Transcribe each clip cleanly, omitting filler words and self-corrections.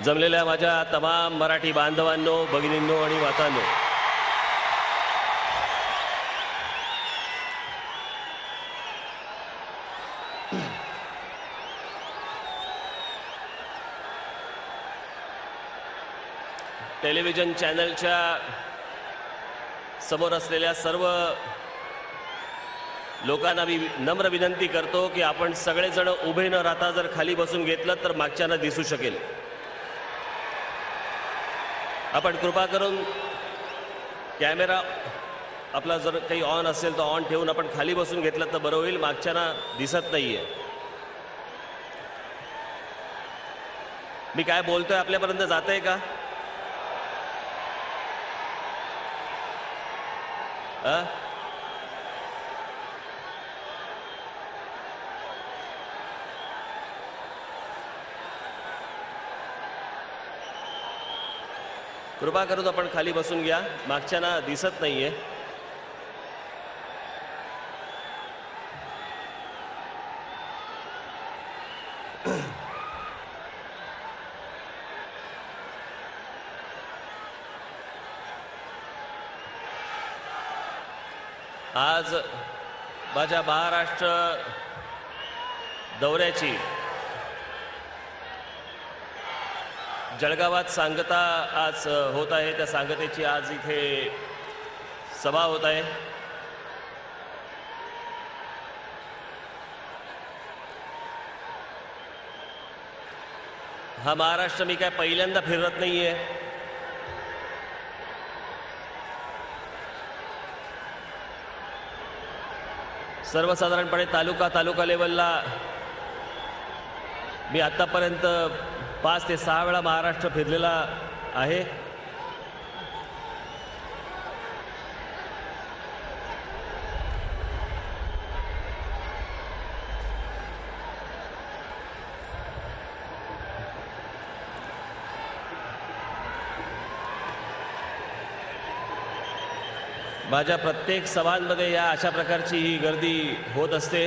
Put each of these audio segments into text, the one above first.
जमलेल्या माझ्या तमाम मराठी बांधवांनो, भगिनींनो आणि मातांनो, टेलिव्हिजन चॅनलच्या समोर असलेल्या सर्व लोकांना मी नम्र विनंती करतो की आपण सगळेजण उभे न राहता जर खाली बसून घेतलं तर मागच्यांना दिसू शकेल. आपण कृपा करून कॅमेरा आपला जर काही ऑन असेल तर ऑन ठेवून आपण खाली बसून घेतलं तर बरं होईल, मागच्यांना दिसत नाहीये. मी काय बोलतोय आपल्यापर्यंत जातंय का? कृपा करून आपण खाली बसून घ्या, मागच्यांना दिसत नाहीये. आज माझ्या महाराष्ट्र दौऱ्याची जळगावात सांगता आज होत आहे. त्या सांगतेची आज इथे सभा होत आहे. हा महाराष्ट्र मी काय पहिल्यांदा फिरत नाहीये. सर्वसाधारणपणे तालुका लेवलला मी आतापर्यंत 5 ते 6 वेळा महाराष्ट्र फिरलेला आहे. माझ्या प्रत्येक सभांमध्ये या अशा प्रकारची ही गर्दी होत असते.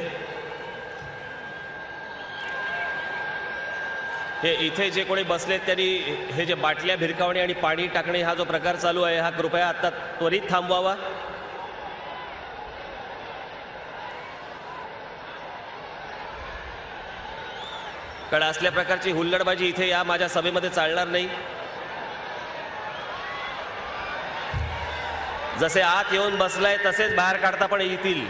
हे इथे जे कोणी बसलेत त्यांनी हे जे बाटल्या भिरकावणे आणि पाणी टाकणे हा जो प्रकार चालू आहे हा कृपया आता त्वरित थांबवावा. कारण असल्या प्रकारची हुल्लडबाजी इथे या माझ्या सभेमध्ये चालणार नाही. जसे आत येऊन बसलाय तसेच बाहेर काढता पण येतील.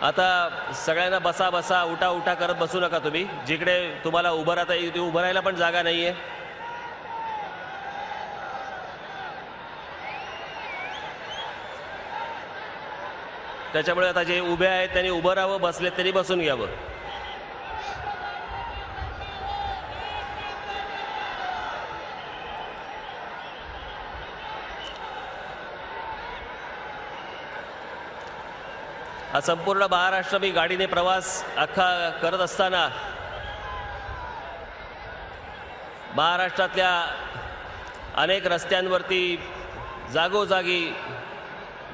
आता सगळ्यांना बसा बसा उठा उठा करत बसू नका तुम्ही. जिकडे तुम्हाला उभं राहता येईल उभं राहायला पण जागा नाहीये. त्याच्यामुळे आता जे उभे आहेत त्यांनी उभं राहावं, बसलेत त्यांनी बसून घ्यावं. हा संपूर्ण महाराष्ट्र मी गाडीने प्रवास अख्खा करत असताना महाराष्ट्रातल्या अनेक रस्त्यांवरती जागोजागी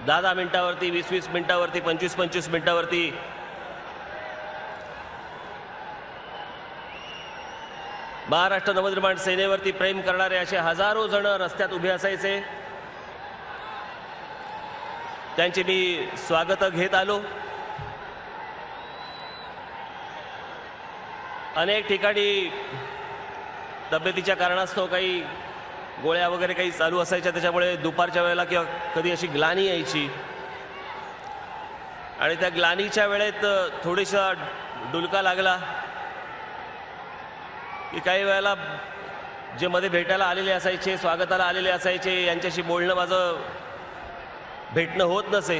10-10 मिनिटावरती, 20-20 मिनिटावरती, 25-25 मिनिटावरती महाराष्ट्र नवनिर्माण सेनेवरती प्रेम करणारे असे हजारो जण रस्त्यात उभे असायचे. त्यांची मी स्वागत घेत आलो. अनेक ठिकाणी तब्येतीच्या कारणास्तव काही गोळ्या वगैरे काही चालू असायच्या, त्याच्यामुळे दुपारच्या वेळेला किंवा कधी अशी ग्लानी यायची आणि त्या ग्लानीच्या वेळेत थोडीसा डुलका लागला की काही वेळेला जे मध्ये भेटायला आलेले असायचे, स्वागताला आलेले असायचे, यांच्याशी बोलणं माझं भेटणं होत नसे.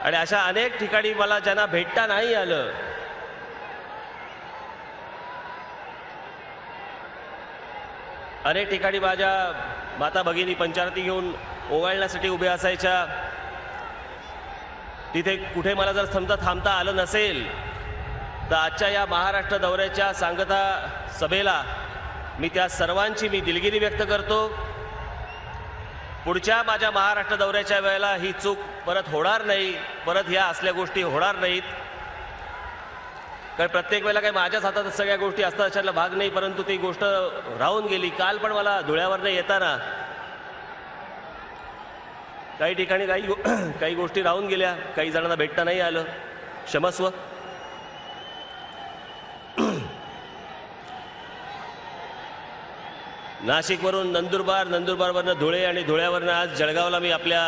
आणि अशा अनेक ठिकाणी मला ज्यांना भेटता नाही आलं अनेक ठिकाणी माझ्या माता भगिनी पंचारती घेऊन ओवाळण्यासाठी उभे असायच्या. तिथे कुठे मला जर थांबता आलं नसेल तर आजच्या या महाराष्ट्र दौऱ्याच्या सांगता सभेला मी त्या सर्वांची दिलगिरी व्यक्त करतो. पुढच्या माझ्या महाराष्ट्र दौऱ्याच्या वेळेला ही चूक परत होणार नाही, परत ह्या असल्या गोष्टी होणार नाहीत. कारण प्रत्येक वेळेला काही माझ्याच हातात सगळ्या गोष्टी असतात अशातला भाग नाही, परंतु ती गोष्ट राहून गेली. काल पण मला धुळ्यावरनं येताना काही ठिकाणी काही गोष्टी राहून गेल्या, काही जणांना भेटता नाही आलं, क्षमस्व. नाशिकवरून नंदुरबार, नंदुरबारवरनं धुळे आणि धुळ्यावरनं आज जळगावला मी आपल्या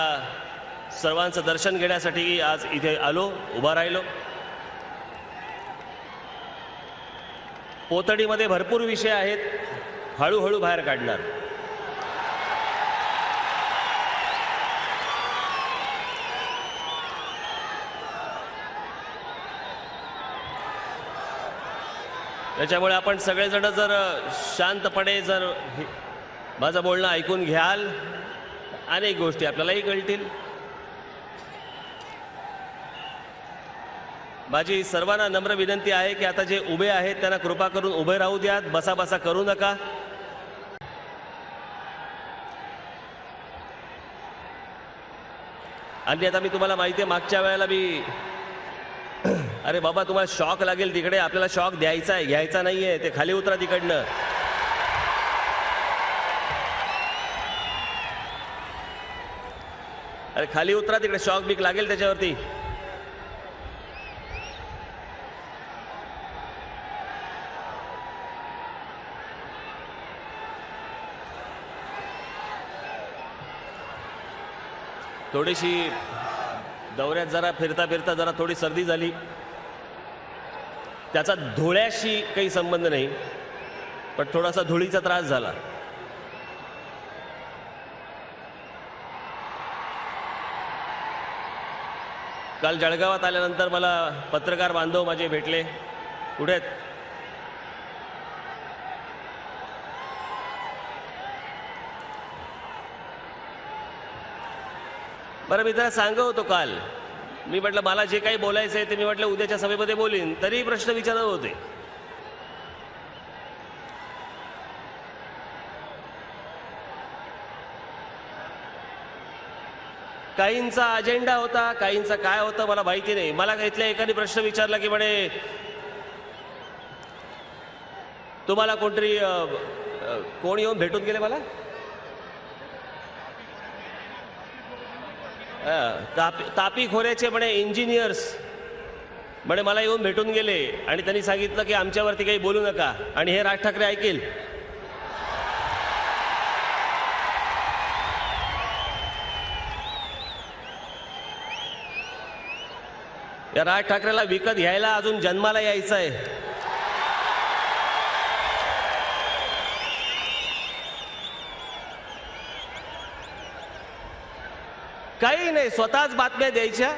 सर्वांचं दर्शन घेण्यासाठी आज इथे आलो, उभा राहिलो. पोतडीमध्ये भरपूर विषय आहेत, हळूहळू बाहेर काढणार. त्याच्यामुळे आपण सगळेजण जर शांतपणे जर माझं बोलणं ऐकून घ्याल, अनेक गोष्टी आपल्यालाही कळतील. माझी सर्वांना नम्र विनंती आहे की आता जे उभे आहेत त्यांना कृपा करून उभे राहू द्यात, बसा करू नका. आणि आता मी तुम्हाला माहिती आहे, मागच्या वेळेला मी अरे बाबा तुम्हाला शॉक लागेल तिकडे, आपल्याला शॉक द्यायचा आहे, घ्यायचा नाहीये. ते खाली उतरा तिकडनं. अरे खाली उतरा तिकडे, शॉक बीक लागेल त्याच्यावरती. थोडीशी दौऱ्यात जरा फिरता फिरता जरा थोडी सर्दी झाली. त्याचा धुळ्याशी काही संबंध नाही, पण थोडासा धुळीचा त्रास झाला. काल जळगावात आल्यानंतर मला पत्रकार बांधव माझे भेटले. कुठे आहेत? बरं, मी त्याला सांगत होतो काल, मी म्हटलं मला जे काही बोलायचं आहे ते मी म्हटलं उद्याच्या सभेमध्ये बोलीन. तरी प्रश्न विचारत होते. काहींचा अजेंडा होता, काहींचा काय होतं मला माहिती नाही. मला इथल्या एकाने प्रश्न विचारला की म्हणे तुम्हाला कोणतरी कोण येऊन भेटून गेले मला, तापी खोऱ्याचे म्हणे इंजिनियर्स म्हणे मला येऊन भेटून गेले आणि त्यांनी सांगितलं की आमच्यावरती काही बोलू नका. आणि हे राज ठाकरे ऐकेल. या राज ठाकरेला विकत घ्यायला अजून जन्माला यायचं आहे. काही नाही, स्वतःच बातम्या द्यायच्या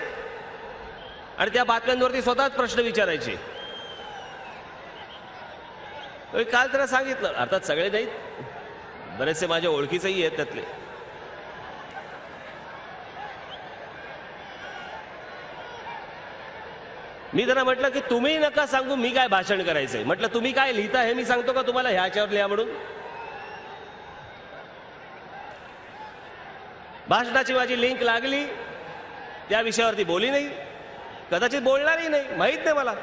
आणि त्या बातम्यांवरती स्वतःच प्रश्न विचारायचे. काल त्याला सांगितलं, अर्थात सगळे नाहीत, बरेचसे माझ्या ओळखीचेही आहेत त्यातले. मी त्यांना म्हटलं की तुम्ही नका सांगू मी काय भाषण करायचंय. म्हटलं तुम्ही काय लिहिता हे मी सांगतो का तुम्हाला ह्याच्यावर लिहा म्हणून? भाषणाची माझी लिंक लागली, त्या विषयावरती बोली नाही, कदाचित बोलणारही नाही, माहित नाही मला.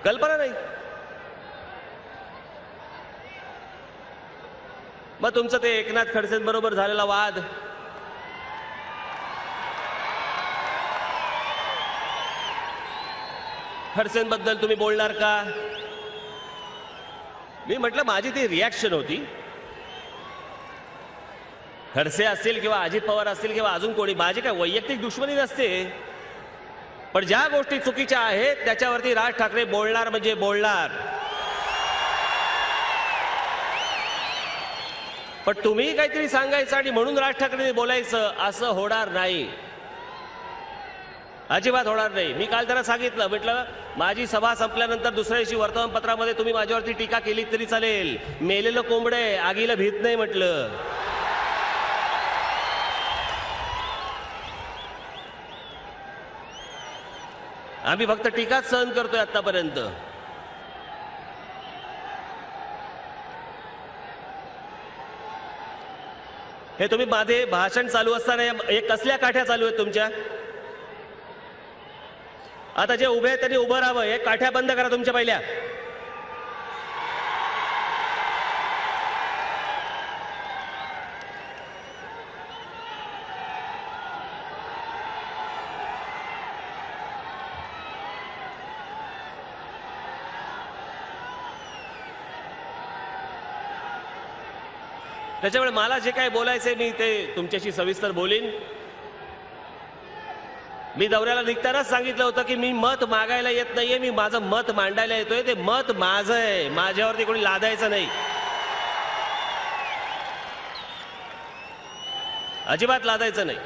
कल्पना नाही. मग तुमचं ते एकनाथ खडसेंबरोबर झालेला वाद, खडसेंबद्दल तुम्ही बोलणार का? मी म्हटलं माझी ती रिॲक्शन होती. खडसे असतील किंवा अजित पवार असतील किंवा अजून कोणी, माझी काय वैयक्तिक दुश्मनी नसते, पण ज्या गोष्टी चुकीच्या आहेत त्याच्यावरती राज ठाकरे बोलणार म्हणजे बोलणार. पण तुम्ही काहीतरी सांगायचं आणि म्हणून राज ठाकरे बोलायचं असं होणार नाही, अजिबात होणार नाही. मी काल त्यांना सांगितलं, म्हटलं माझी सभा संपल्यानंतर दुसऱ्या दिवशी वर्तमानपत्रामध्ये तुम्ही माझ्यावरती टीका केली तरी चालेल, मेलेलं कोंबडे आगीला भीत नाही म्हटलं. आम्ही फक्त टीकाच सहन करतोय आतापर्यंत. हे तुम्ही माझे भाषण चालू असताना हे कसल्या काठ्या चालू आहेत तुमच्या? आता जे उभे आहेत त्यांनी उभं राहावं. हे काठ्या बंद करा तुमच्या पहिल्या. त्याच्यामुळे मला जे काही बोलायचंय मी ते तुमच्याशी सविस्तर बोलीन. मी दौऱ्याला निघतानाच सांगितलं होतं की मी मत मागायला येत नाहीये, मी माझं मत मांडायला येतोय. ते मत माझं आहे, माझ्यावरती कोणी लादायचं नाही, अजिबात लादायचं नाही.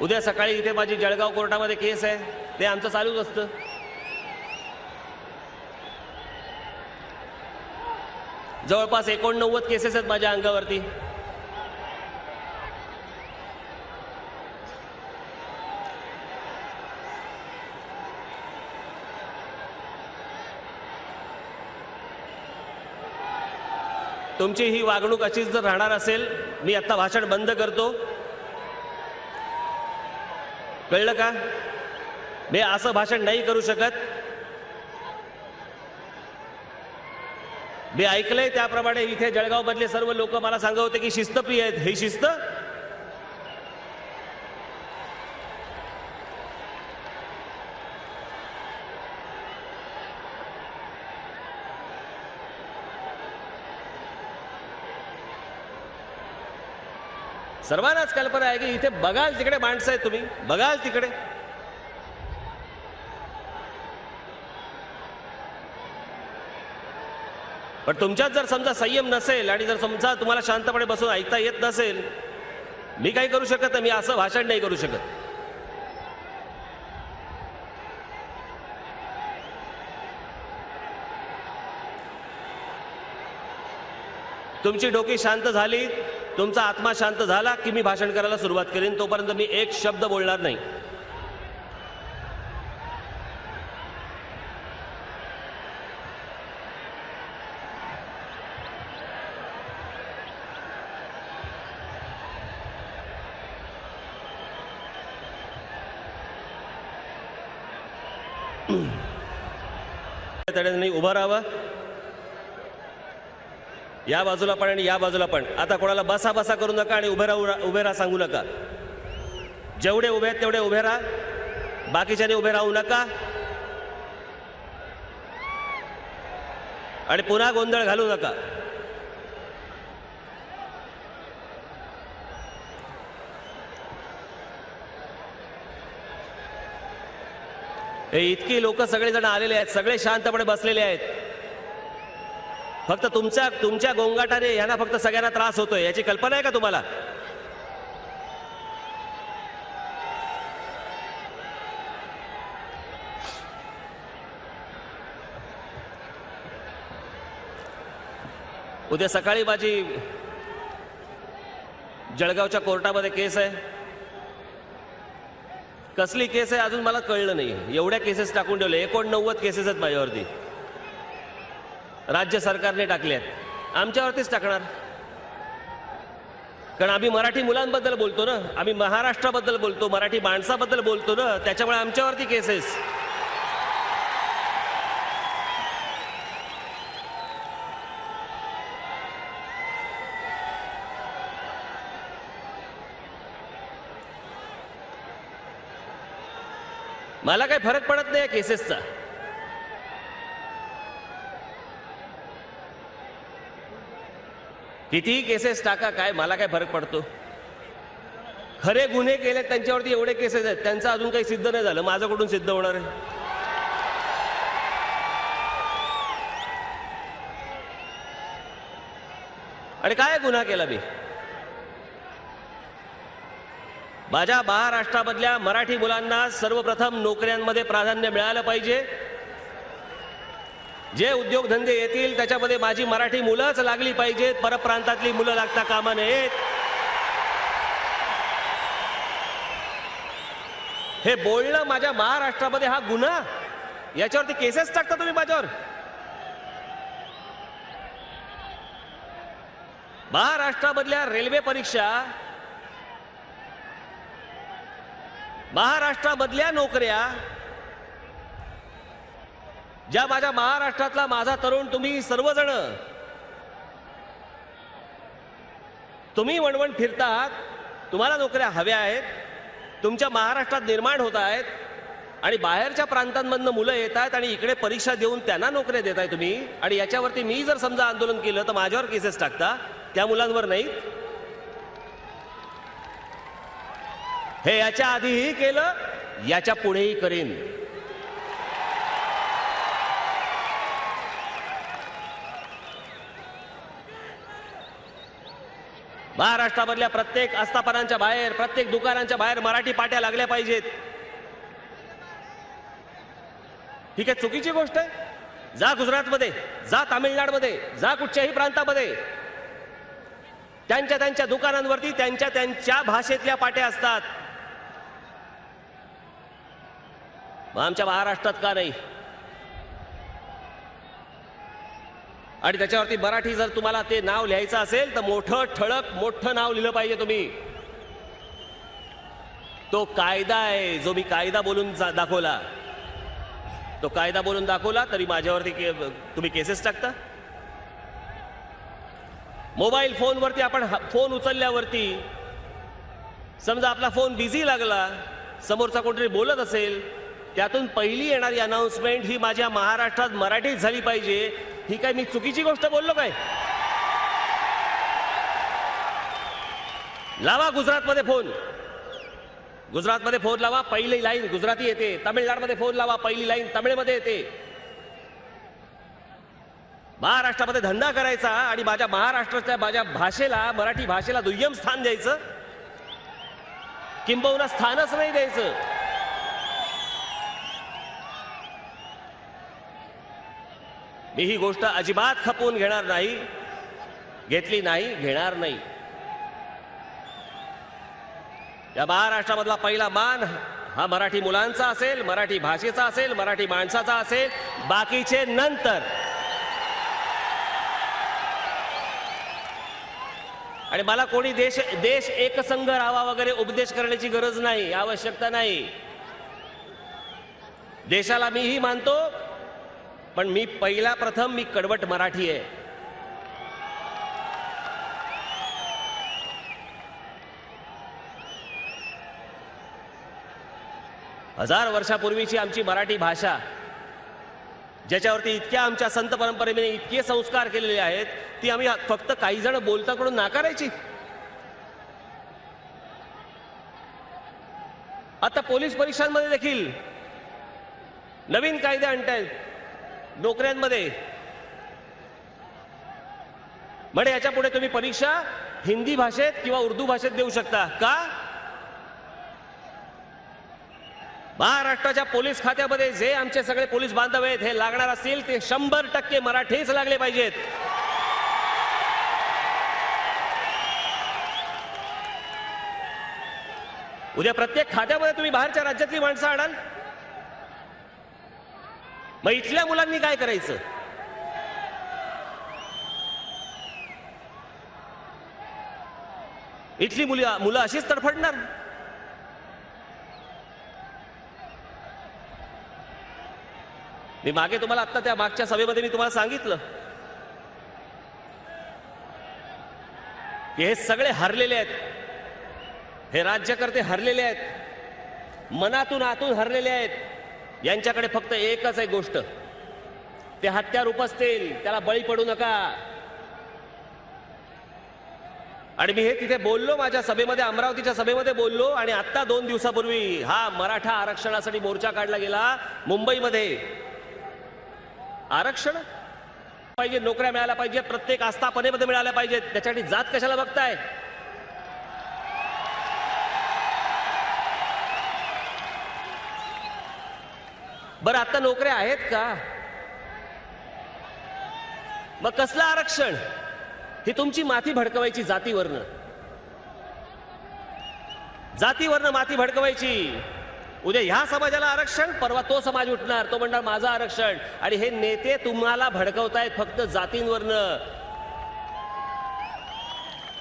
उद्या सकाळी इथे माझी जळगाव कोर्टामध्ये केस आहे, ते आमचं चालूच असतं. जवळपास 89 केसेस आहेत माझ्या अंगावरती. तुमची ही वागणूक अशीच जर राहणार असेल, मी आता भाषण बंद करतो. कळलं का? मी असं भाषण नाही करू शकत. मी ऐकलंय त्याप्रमाणे इथे जळगाव मधले सर्व लोक मला सांगत होते की शिस्तप्रिय आहेत. ही शिस्त? सर्वांनाच कल्पना आहे की इथे बघाल तिकडे माणसं आहेत, तुम्ही बघाल तिकडे. पण तुमच्यात जर समजा संयम नसेल आणि जर समजा तुम्हाला शांतपणे बसून ऐकता येत नसेल, मी काही करू शकत नाही. मी असं भाषण नाही करू शकत. तुमची डोकी शांत झाली, तुमचा आत्मा शांत झाला की मी भाषण करायला सुरुवात करीन. तोपर्यंत मी एक शब्द बोलणार नाही. तड्याने उभं राहावं, या बाजूला पण आणि या बाजूला पण. आता कोणाला बसा बसा करू नका आणि उभे राहा सांगू नका. जेवढे उभे आहेत तेवढे उभे राहा, बाकीच्याने उभे राहू नका. आणि पुन्हा गोंधळ घालू नका. हे इतकी लोक सगळेजण आलेले आहेत, सगळे शांतपणे बसलेले आहेत. फक्त तुमच्या गोंगाटाने यांना फक्त सगळ्यांना त्रास होतोय, याची कल्पना आहे का तुम्हाला? उद्या सकाळी माझी जळगावच्या कोर्टामध्ये केस आहे. कसली केस आहे अजून मला कळलं नाही. एवढ्या केसेस टाकून ठेवले, 89 केसेस आहेत माझ्यावरती. राज्य सरकारने टाकले आहेत, आमच्यावरतीच टाकणार. कारण आम्ही मराठी मुलांबद्दल बोलतो ना, आम्ही महाराष्ट्राबद्दल बोलतो, मराठी माणसाबद्दल बोलतो ना, त्याच्यामुळे आमच्यावरती केसेस. मला काही फरक पडत नाही केसेसचा. कितीही केसेस टाका, काय मला काय फरक पडतो. खरे गुन्हे केले त्यांच्यावरती एवढे केसेस आहेत, त्यांचं अजून काही सिद्ध नाही झालं, माझं कुठून सिद्ध होणार आहे? आणि काय गुन्हा केला मी? माझ्या महाराष्ट्रामधल्या मराठी मुलांना सर्वप्रथम नोकऱ्यांमध्ये प्राधान्य मिळालं पाहिजे. जे उद्योगधंदे येतील त्याच्यामध्ये माझी मराठी मुलंच लागली पाहिजेत, परप्रांतातली मुलं लागता कामा नयेत. हे बोलणं माझ्या महाराष्ट्रामध्ये हा गुन्हा, याच्यावरती केसेस टाकता तुम्ही माझ्यावर. महाराष्ट्रामधल्या रेल्वे परीक्षा, महाराष्ट्रामधल्या नोकऱ्या, ज्या माझ्या महाराष्ट्रातला माझा तरुण तुम्ही सर्वजण तुम्ही वणवण फिरतात, तुम्हाला नोकऱ्या हव्या आहेत, तुमच्या महाराष्ट्रात निर्माण होत आहेत आणि बाहेरच्या प्रांतांमधनं मुलं येत आहेत आणि इकडे परीक्षा देऊन त्यांना नोकऱ्या देताय तुम्ही. आणि याच्यावरती मी जर समजा आंदोलन केलं तर माझ्यावर केसेस टाकता, त्या मुलांवर नाही. हे याच्या आधीही केलं, याच्या पुढेही करेन. महाराष्ट्रामधल्या प्रत्येक आस्थापनांच्या बाहेर, प्रत्येक दुकानांच्या बाहेर मराठी पाट्या लागल्या पाहिजेत. ही काय चुकीची गोष्ट आहे? जा गुजरातमध्ये, जा तामिळनाडूमध्ये, जा कुठच्याही प्रांतामध्ये त्यांच्या त्यांच्या दुकानांवरती त्यांच्या त्यांच्या भाषेतल्या पाट्या असतात. मग आमच्या महाराष्ट्रात का नाही? आणि त्याच्यावरती मराठी जर तुम्हाला ते नाव लिहायचं असेल तर मोठं ठळक मोठं नाव लिहिलं पाहिजे तुम्ही. तो कायदा आहे, जो मी कायदा बोलून दाखवला, तो कायदा बोलून दाखवला तरी माझ्यावरती तुम्ही केसेस टाकता. मोबाईल फोनवरती आपण फोन उचलल्यावरती समजा आपला फोन बिझी लागला, समोरचा कोणतरी बोलत असेल, त्यातून पहिली येणारी अनाउन्समेंट ही माझ्या महाराष्ट्रात मराठीत झाली पाहिजे. ही काय मी चुकीची गोष्ट बोललो काय? लावा गुजरातमध्ये फोन, गुजरातमध्ये फोन लावा, पहिली लाईन गुजराती येते. तामिळनाडूमध्ये फोन लावा, पहिली लाईन तमिळमध्ये येते. महाराष्ट्रामध्ये धंदा करायचा आणि माझ्या महाराष्ट्राच्या माझ्या भाषेला, मराठी भाषेला दुय्यम स्थान द्यायचं, किंबहुना स्थानच नाही द्यायचं. मी ही गोष्ट अजिबात खपवून घेणार नाही, घेतली नाही, घेणार नाही. या महाराष्ट्रामधला पहिला मान हा मराठी मुलांचा असेल, मराठी भाषेचा असेल, मराठी माणसाचा असेल, बाकीचे नंतर. आणि मला कोणी देश एकसंघ राहावा वगैरे उपदेश करण्याची गरज नाही, आवश्यकता नाही. देशाला मीही मानतो, पण मी पहिला प्रथम मी कडवट मराठी आहे. हजार वर्षापूर्वीची आमची मराठी भाषा, ज्याच्यावरती इतक्या आमच्या संत परंपरेने इतके संस्कार केलेले आहेत, ती आम्ही फक्त काही जण बोलताकडून नाकारायची. आता पोलीस परीक्षांमध्ये देखील नवीन कायदे आणतायत नोकऱ्यांमध्ये. म्हणजे याच्या पुढे तुम्ही परीक्षा हिंदी भाषेत किंवा उर्दू भाषेत देऊ शकता का? महाराष्ट्राच्या पोलीस खात्यामध्ये जे आमचे सगळे पोलीस बांधव आहेत हे लागणार असतील ते 100% मराठीच लागले पाहिजेत. उद्या प्रत्येक खात्यामध्ये तुम्ही बाहेरच्या राज्यातली माणसं आणाल, मग इथल्या मुलांनी काय करायचं? इथली मुलं अशीच तडफडणार. मी मागे तुम्हाला आता त्या मागच्या सभेमध्ये मी तुम्हाला सांगितलं की हे सगळे हरलेले आहेत, हे राज्यकर्ते हरलेले आहेत, मनातून आतून हरलेले आहेत. यांच्याकडे फक्त एकच आहे गोष्ट, ते हत्यार उपसतील, त्याला बळी पडू नका. आणि मी हे तिथे बोललो, माझ्या सभेमध्ये, अमरावतीच्या सभेमध्ये बोललो. आणि आता 2 दिवसापूर्वी हा मराठा आरक्षणासाठी मोर्चा काढला गेला मुंबईमध्ये. आरक्षण पाहिजे, नोकऱ्या मिळाल्या पाहिजेत, प्रत्येक आस्थापनेमध्ये मिळाल्या पाहिजेत. त्याच्यासाठी जात कशाला बघताय? बरं, आता नोकऱ्या आहेत का? मग कसलं आरक्षण? ही तुमची माती भडकवायची जातीवरनं, जातीवरनं माती भडकवायची. उद्या ह्या समाजाला आरक्षण, परवा तो समाज उठणार, तो म्हणणार माझं आरक्षण. आणि हे नेते तुम्हाला भडकवतायत फक्त जातींवरनं.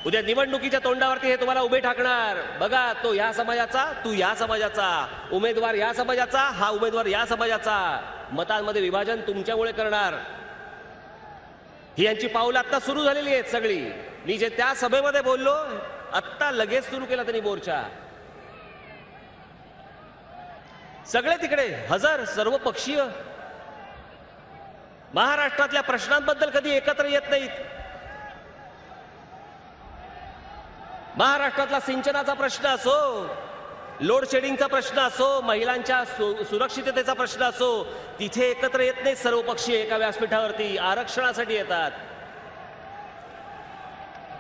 उद्या निवडणुकीच्या तोंडावरती हे तुम्हाला उभे ठाकणार. बघा, तो ह्या समाजाचा, तू ह्या समाजाचा, उमेदवार ह्या समाजाचा, हा उमेदवार या समाजाचा. मतांमध्ये विभाजन तुमच्यामुळे करणार. ही यांची पाऊलं आता सुरू झालेली आहेत सगळी. मी जे त्या सभेमध्ये बोललो, आत्ता लगेच सुरू केला त्यांनी मोर्चा. सगळे तिकडे हजर, सर्व पक्षीय. महाराष्ट्रातल्या प्रश्नांबद्दल कधी एकत्र येत नाहीत. महाराष्ट्रातला सिंचनाचा प्रश्न असो, लोड शेडिंगचा प्रश्न असो, महिलांच्या सुरक्षिततेचा प्रश्न असो, तिथे एकत्र येत नाहीत सर्व पक्षीय एका व्यासपीठावरती. आरक्षणासाठी येतात.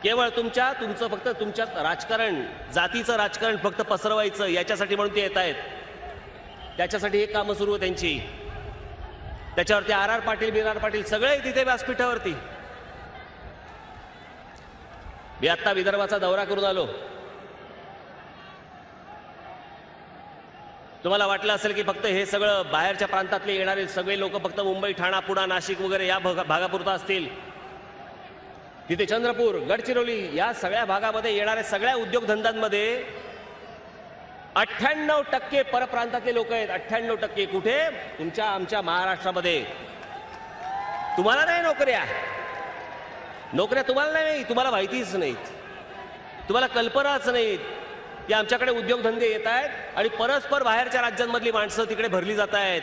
केवळ तुमचं फक्त तुमच्यात राजकारण, जातीचं राजकारण फक्त पसरवायचं याच्यासाठी म्हणून ते येत आहेत. त्याच्यासाठी हे कामं सुरू आहे त्यांची. त्याच्यावरती आर पाटील, बीआर पाटील सगळे तिथे व्यासपीठावरती. मी आत्ता विदर्भाचा दौरा करून आलो. तुम्हाला वाटलं असेल की फक्त हे सगळं बाहेरच्या प्रांतातले येणारे सगळे लोक फक्त मुंबई, ठाणा, पुणा, नाशिक वगैरे या भागापुरता असतील. तिथे चंद्रपूर, गडचिरोली या सगळ्या भागामध्ये येणाऱ्या सगळ्या उद्योगधंद्यांमध्ये 98% परप्रांतातले लोक आहेत. 98%. कुठे? तुमच्या आमच्या महाराष्ट्रामध्ये. तुम्हाला नाही नोकऱ्या तुम्हाला नाही, तुम्हाला माहितीच नाहीत, तुम्हाला कल्पनाच नाहीत की आमच्याकडे उद्योगधंदे येत आहेत आणि परस्पर बाहेरच्या राज्यांमधली माणसं तिकडे भरली जात आहेत.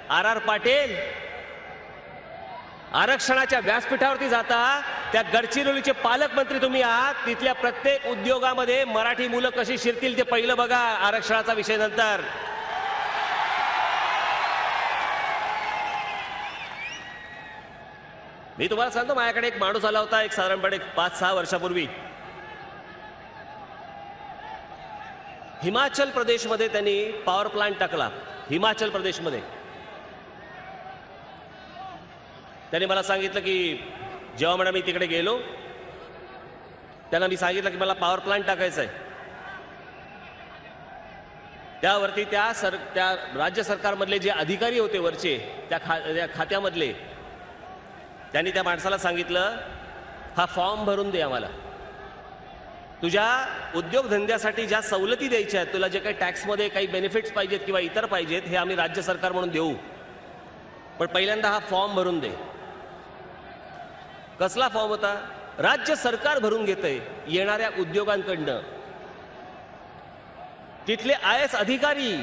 आर पाटील आरक्षणाच्या व्यासपीठावरती जाता. त्या गडचिरोलीचे पालकमंत्री तुम्ही आहात. तिथल्या प्रत्येक उद्योगामध्ये मराठी मुलं कशी शिरतील ते पहिलं बघा. आरक्षणाचा विषय नंतर. मी तुम्हाला सांगतो, माझ्याकडे एक माणूस आला होता एक साधारणपणे 5-6 वर्षापूर्वी. हिमाचल प्रदेशमध्ये त्यांनी पॉवर प्लांट टाकला. हिमाचल प्रदेशमध्ये त्यांनी मला सांगितलं की जेव्हा म्हणा मी तिकडे गेलो, त्यांना मी सांगितलं की मला पॉवर प्लांट टाकायचा आहे. त्यावरती त्या राज्य सरकारमधले जे अधिकारी होते वरचे त्या खात्यामधले, त्यांनी त्या माणसाला सांगितलं, हा फॉर्म भरून दे आम्हाला. तुझ्या उद्योगधंद्यासाठी ज्या सवलती द्यायच्या आहेत, तुला जे काही टॅक्समध्ये काही बेनिफिट्स पाहिजेत किंवा इतर पाहिजेत, हे आम्ही राज्य सरकार म्हणून देऊ, पण पहिल्यांदा हा फॉर्म भरून दे. कसला फॉर्म होता? राज्य सरकार भरून घेतंय येणाऱ्या उद्योगांकडनं. तिथले IAS अधिकारी,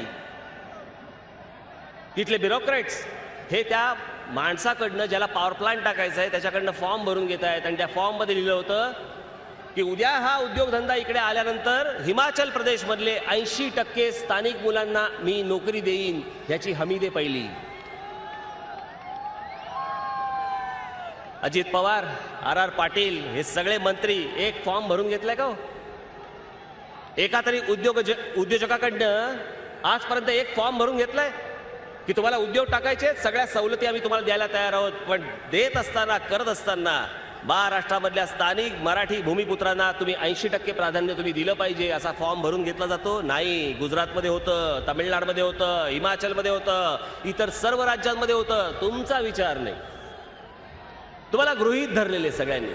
तिथले ब्युरोक्रेट्स हे त्या माणसाकडनं, ज्याला पॉवर प्लांट टाकायचा आहे, त्याच्याकडनं फॉर्म भरून घेत आहेत. आणि त्या फॉर्ममध्ये लिहिलं होतं की उद्या हा उद्योगधंदा इकडे आल्यानंतर हिमाचल प्रदेशमधले 80% स्थानिक मुलांना मी नोकरी देईन, ह्याची हमी दे पहिली. अजित पवार, आर पाटील हे सगळे मंत्री एक फॉर्म भरून घेतलाय का? एका तरी उद्योजकाकडनं आजपर्यंत एक फॉर्म भरून घेतलाय की तुम्हाला उद्योग टाकायचे, सगळ्या सवलती आम्ही तुम्हाला द्यायला तयार आहोत, पण देत असताना, करत असताना महाराष्ट्रामधल्या स्थानिक मराठी भूमिपुत्रांना तुम्ही 80% प्राधान्य तुम्ही दिलं पाहिजे, असा फॉर्म भरून घेतला जातो? नाही. गुजरातमध्ये होतं, तामिळनाडूमध्ये होतं, हिमाचलमध्ये होतं, इतर सर्व राज्यांमध्ये होतं. तुमचा विचार नाही. तुम्हाला गृहीत धरलेले सगळ्यांनी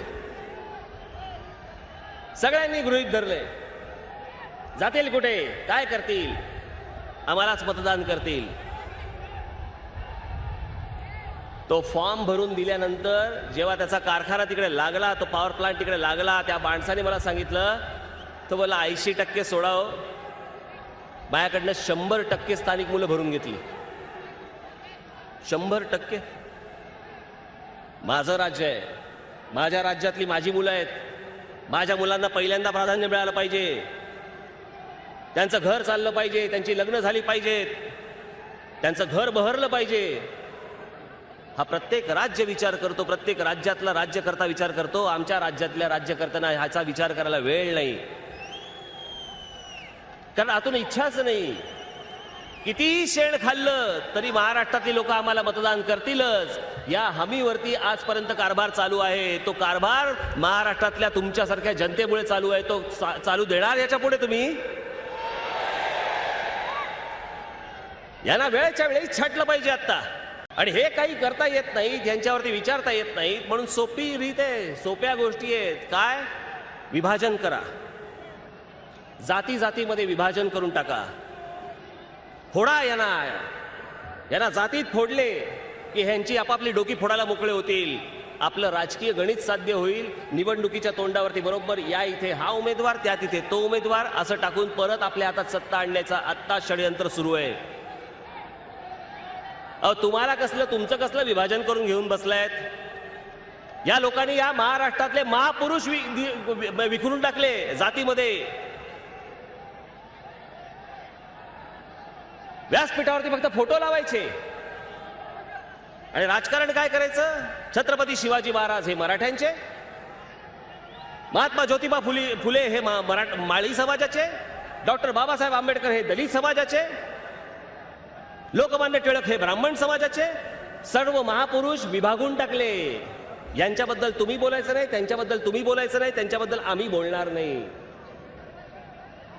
गृहीत धरले. जातील कुठे? काय करतील? आम्हालाच मतदान करतील. तो फॉर्म भरून दिल्यानंतर जेव्हा त्याचा कारखाना तिकडे लागला, तो पॉवर प्लांट तिकडे लागला, त्या माणसाने मला सांगितलं, तो मला 80% सोडाव, माझ्याकडनं 100% स्थानिक मुलं भरून घेतली. 100%. माझं राज्य आहे, माझ्या राज्यातली माझी मुलं आहेत. माझ्या मुलांना पहिल्यांदा प्राधान्य मिळालं पाहिजे, त्यांचं घर चाललं पाहिजे, त्यांची लग्न झाली पाहिजेत, त्यांचं घर बहरलं पाहिजे. हा प्रत्येक राज्य विचार करतो, प्रत्येक राज्यातला राज्यकर्ता विचार करतो. आमच्या राज्यातल्या राज्यकर्त्यांना ह्याचा विचार करायला वेळ नाही, कारण आतून इच्छाच नाही. किती शेण खाल्लं तरी महाराष्ट्रातली लोक आम्हाला मतदान करतीलच, या हमीवरती आजपर्यंत कारभार चालू आहे. तो कारभार महाराष्ट्रातल्या तुमच्यासारख्या जनतेमुळे चालू आहे. तो चालू देणार याच्या पुढे तुम्ही? यांना वेळच्या वेळी छाटलं पाहिजे आता. आणि हे काही करता येत नाहीत, यांच्यावरती विचारता येत नाहीत, म्हणून सोपी रीत आहे, सोप्या गोष्टी आहेत. काय? विभाजन करा, जाती जातीमध्ये विभाजन करून टाका, फोडा यांना जातीत फोडले की ह्यांची आपापली डोकी फोडायला मोकळे होतील, आपलं राजकीय गणित साध्य होईल. निवडणुकीच्या तोंडावरती बरोबर या इथे हा उमेदवार, त्या तिथे तो उमेदवार असं टाकून परत आपल्या हातात सत्ता आणण्याचा आत्ता षडयंत्र सुरू आहे. तुम्हाला तुमचं कसलं विभाजन करून घेऊन बसलायत? या लोकांनी या महाराष्ट्रातले महापुरुष विखुरून टाकले जातीमध्ये. व्यासपीठावरती फक्त फोटो लावायचे आणि राजकारण काय करायचं? छत्रपती शिवाजी महाराज हे मराठ्यांचे, महात्मा ज्योतिबा फुले हे माळी समाजाचे, डॉक्टर बाबासाहेब आंबेडकर हे दलित समाजाचे, लोकमान्य टिळक हे ब्राह्मण समाजाचे. सर्व महापुरुष विभागून टाकले. यांच्याबद्दल तुम्ही बोलायचं नाही, त्यांच्याबद्दल तुम्ही बोलायचं नाही, त्यांच्याबद्दल आम्ही बोलणार नाही.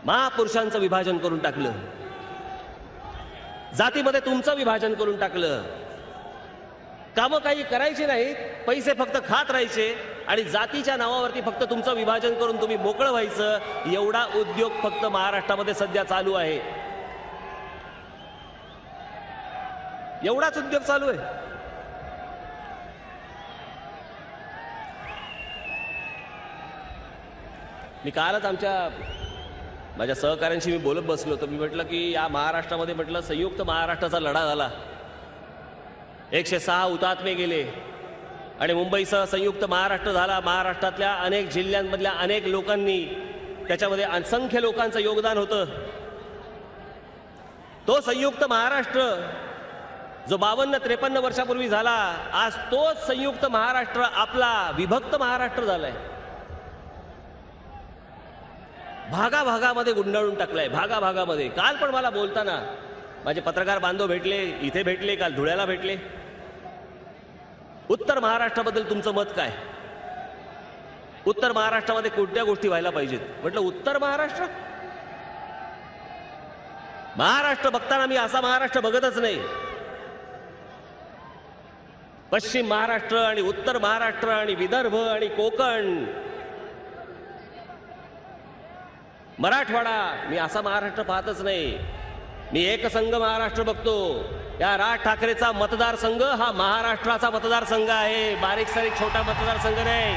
महापुरुषांचं विभाजन करून टाकलं, जातीमध्ये तुमचं विभाजन करून टाकलं. कामं काही करायची नाहीत, पैसे फक्त खात राहायचे आणि जातीच्या नावावरती फक्त तुमचं विभाजन करून तुम्ही मोकळं व्हायचं. एवढा उद्योग फक्त महाराष्ट्रामध्ये सध्या चालू आहे. एवढाच उद्योग चालू आहे. मी कालच माझ्या सहकाऱ्यांशी मी बोलत बसलो होतो. मी म्हटलं की या महाराष्ट्रामध्ये म्हटलं संयुक्त महाराष्ट्राचा लढा झाला, 106 हुतात्मे गेले आणि मुंबईसह संयुक्त महाराष्ट्र झाला. महाराष्ट्रातल्या अनेक जिल्ह्यांमधल्या अनेक लोकांनी त्याच्यामध्ये असंख्य लोकांचं योगदान होतं. तो संयुक्त महाराष्ट्र जो 52-53 वर्षापूर्वी झाला, आज तोच संयुक्त महाराष्ट्र आपला विभक्त महाराष्ट्र झालाय. भागाभागामध्ये गुंडाळून टाकलाय, भागाभागामध्ये. काल पण मला बोलताना माझे पत्रकार बांधव भेटले, इथे भेटले, काल धुळ्याला भेटले. उत्तर महाराष्ट्राबद्दल तुमचं मत काय? उत्तर महाराष्ट्रामध्ये कोणत्या गोष्टी व्हायला पाहिजेत? म्हटलं उत्तर महाराष्ट्र बघताना मी असा महाराष्ट्र बघतच नाही. पश्चिम महाराष्ट्र आणि उत्तर महाराष्ट्र आणि विदर्भ आणि कोकण, मराठवाडा, मी असा महाराष्ट्र पाहतच नाही. मी एकसंघ महाराष्ट्र बघतो. या राज ठाकरेचा मतदारसंघ हा महाराष्ट्राचा मतदारसंघ आहे, बारीक सारीक छोटा मतदारसंघ नाही.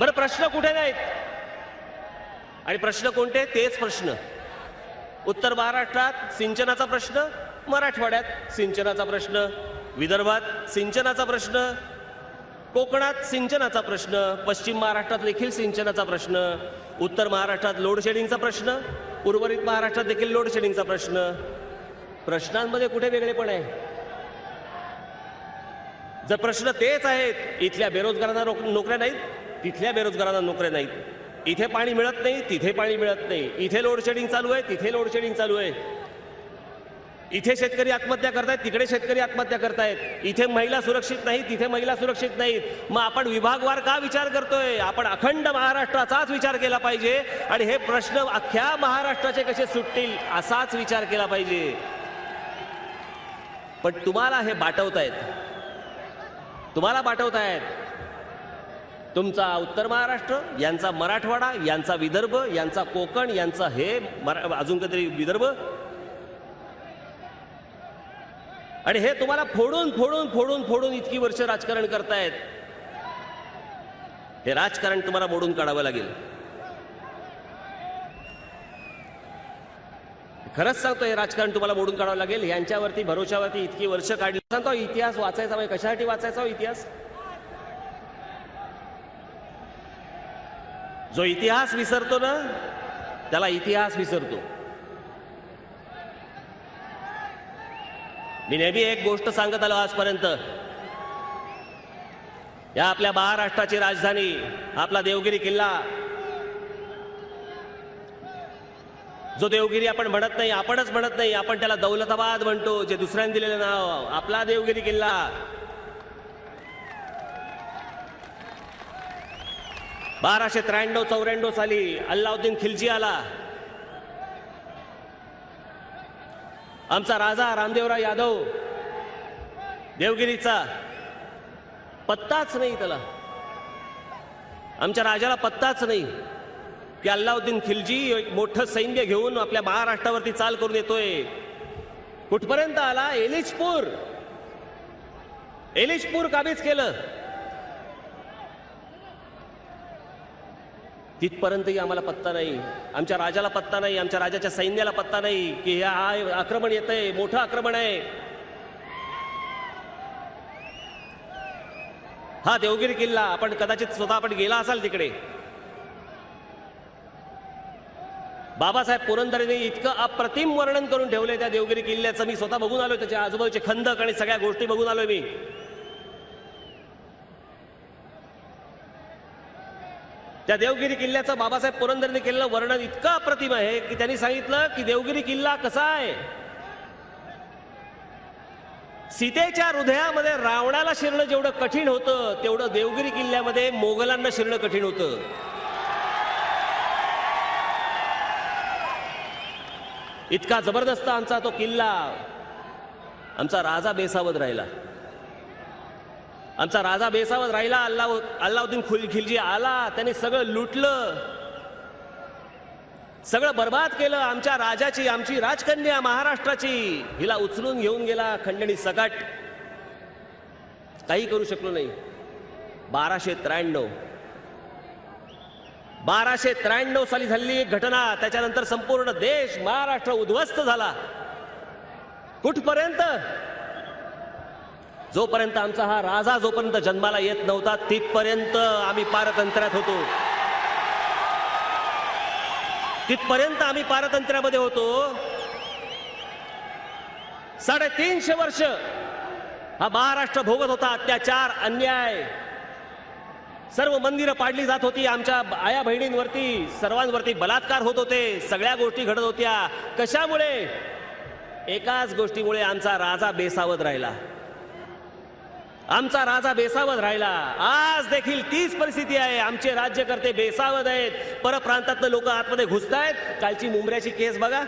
बरं, प्रश्न कुठे नाहीत आणि प्रश्न कोणते? तेच प्रश्न. उत्तर महाराष्ट्रात सिंचनाचा प्रश्न, मराठवाड्यात सिंचनाचा प्रश्न, विदर्भात सिंचनाचा प्रश्न, कोकणात सिंचनाचा प्रश्न, पश्चिम महाराष्ट्रात देखील सिंचनाचा प्रश्न, उत्तर महाराष्ट्रात लोड शेडिंगचा प्रश्न, उर्वरित महाराष्ट्रात देखील लोड शेडिंगचा प्रश्न. प्रश्नांमध्ये कुठे वेगळेपण आहे? जर प्रश्न तेच आहेत, इथल्या बेरोजगारांना नोकऱ्या नाहीत, तिथल्या बेरोजगारांना नोकऱ्या नाहीत, इथे पाणी मिळत नाही, तिथे पाणी मिळत नाही, इथे लोड शेडिंग चालू आहे, तिथे लोड शेडिंग चालू आहे, इथे शेतकरी आत्महत्या करतायत, तिकडे शेतकरी आत्महत्या करतायत, इथे महिला सुरक्षित नाही, तिथे महिला सुरक्षित नाहीत. मग आपण विभागवार का विचार करतोय? आपण अखंड महाराष्ट्राचाच विचार केला पाहिजे आणि हे प्रश्न अख्ख्या महाराष्ट्राचे कसे सुटतील असाच विचार केला पाहिजे. पण तुम्हाला हे बाटवतायत. तुमचा उत्तर महाराष्ट्र, यांचा मराठवाडा, यांचा विदर्भ, यांचा कोकण, यांचा हे अजून कधीतरी विदर्भ, आणि हे तुम्हाला फोडून फोडून फोडून फोडून इतकी वर्ष राजकारण करतायत. हे राजकारण तुम्हाला मोडून काढावं लागेल. खरंच सांगतो, हे राजकारण तुम्हाला मोडून काढावं लागेल. यांच्यावरती भरोशावरती इतकी वर्ष काढली. सांगतो, इतिहास वाचायचा म्हणजे कशासाठी वाचायचा? इतिहास, जो इतिहास विसरतो ना त्याला इतिहास विसरतो. मी नेहमी एक गोष्ट सांगत आलो आजपर्यंत. या आपल्या महाराष्ट्राची राजधानी, आपला देवगिरी किल्ला, जो देवगिरी आपण म्हणत नाही, आपणच म्हणत नाही, आपण त्याला दौलताबाद म्हणतो, जे दुसऱ्याने दिलेलं नाव. आपला देवगिरी किल्ला 1293-94 साली अल्लाउद्दीन खिलजी आला. आमचा राजा रामदेवराव यादव देवगिरीचा, पत्ताच नाही त्याला. आमच्या राजाला पत्ताच नाही की अल्लाउद्दीन खिलजी एक मोठं सैन्य घेऊन आपल्या महाराष्ट्रावरती चाल करून येतोय. कुठपर्यंत आला? एलिचपूर काबीज केलं. तिथपर्यंतही आम्हाला पत्ता नाही. आमच्या राजाला पत्ता नाही, आमच्या राजाच्या सैन्याला पत्ता नाही की हा आक्रमण येतंय, मोठं आक्रमण आहे. हा देवगिरी किल्ला आपण कदाचित स्वतः आपण गेला असाल तिकडे. बाबासाहेब पुरंदरेने इतकं अप्रतिम वर्णन करून ठेवलंय त्या देवगिरी किल्ल्याचं. मी स्वतः बघून आलोय, त्याच्या आजूबाजूचे खंदक आणि सगळ्या गोष्टी बघून आलोय मी. त्या देवगिरी किल्ल्याचं बाबासाहेब पुरंदरेने केलेलं वर्णन इतकं अप्रतिम आहे की त्यांनी सांगितलं की देवगिरी किल्ला कसा आहे. सीतेच्या हृदयामध्ये रावणाला शिरणं जेवढं कठीण होतं तेवढं देवगिरी किल्ल्यामध्ये मोगलांना शिरणं कठीण होतं. इतका जबरदस्त आमचा तो किल्ला. आमचा राजा बेसावध राहिला. अल्लाउद्दीन खिलजी आला, त्याने सगळं लुटलं, सगळं बर्बाद केलं. आमच्या राजाची, आमची राजकन्या महाराष्ट्राची, हिला उचलून घेऊन गेला खंडणी सकट. काही करू शकलो नाही. 1293 साली झालेली एक घटना, त्याच्यानंतर संपूर्ण देश, महाराष्ट्र उद्ध्वस्त झाला. कुठपर्यंत? जोपर्यंत आमचा हा राजा जोपर्यंत जन्माला येत नव्हता तिथपर्यंत आम्ही पारतंत्र्यात होतो. तिथपर्यंत आम्ही पारतंत्र्यामध्ये होतो. 350 वर्ष हा महाराष्ट्र भोगत होता अत्याचार, अन्याय. सर्व मंदिरं पाडली जात होती. आमच्या आया बहिणींवरती, सर्वांवरती बलात्कार होत होते. सगळ्या गोष्टी घडत होत्या. कशामुळे? एकाच गोष्टीमुळे, आमचा राजा बेसावध राहिला. आमचा राजा बेसावध राहिला. आज देखील तीच परिस्थिती आहे. आमचे राज्यकर्ते बेसावध आहेत. परप्रांतातले लोक आतमध्ये घुसतायत. कालची मुंबऱ्याची केस बघा.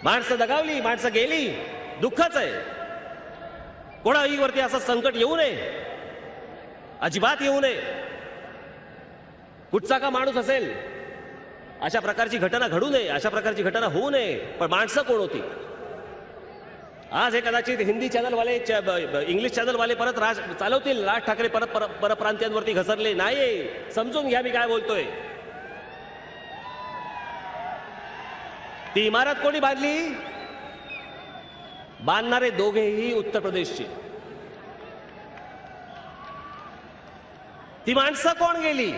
माणसं दगावली, माणसं गेली. दुःखच आहे. कोणावरती असं संकट येऊ नये, अजिबात येऊ नये. कुठचा का माणूस असेल, अशा प्रकारची घटना घडू नये, अशा प्रकारची घटना होऊ नये. पण माणसं कोण होती? आज हे कदाचित हिंदी चॅनलवाले, इंग्लिश चॅनलवाले परत राज चालवतील. राज ठाकरे परप्रांतीयांवरती घसरले. नाही, समजून घ्या मी काय बोलतोय. ती इमारत कोणी बांधली? बांधणारे दोघेही उत्तर प्रदेशचे. ती माणसं कोण गेली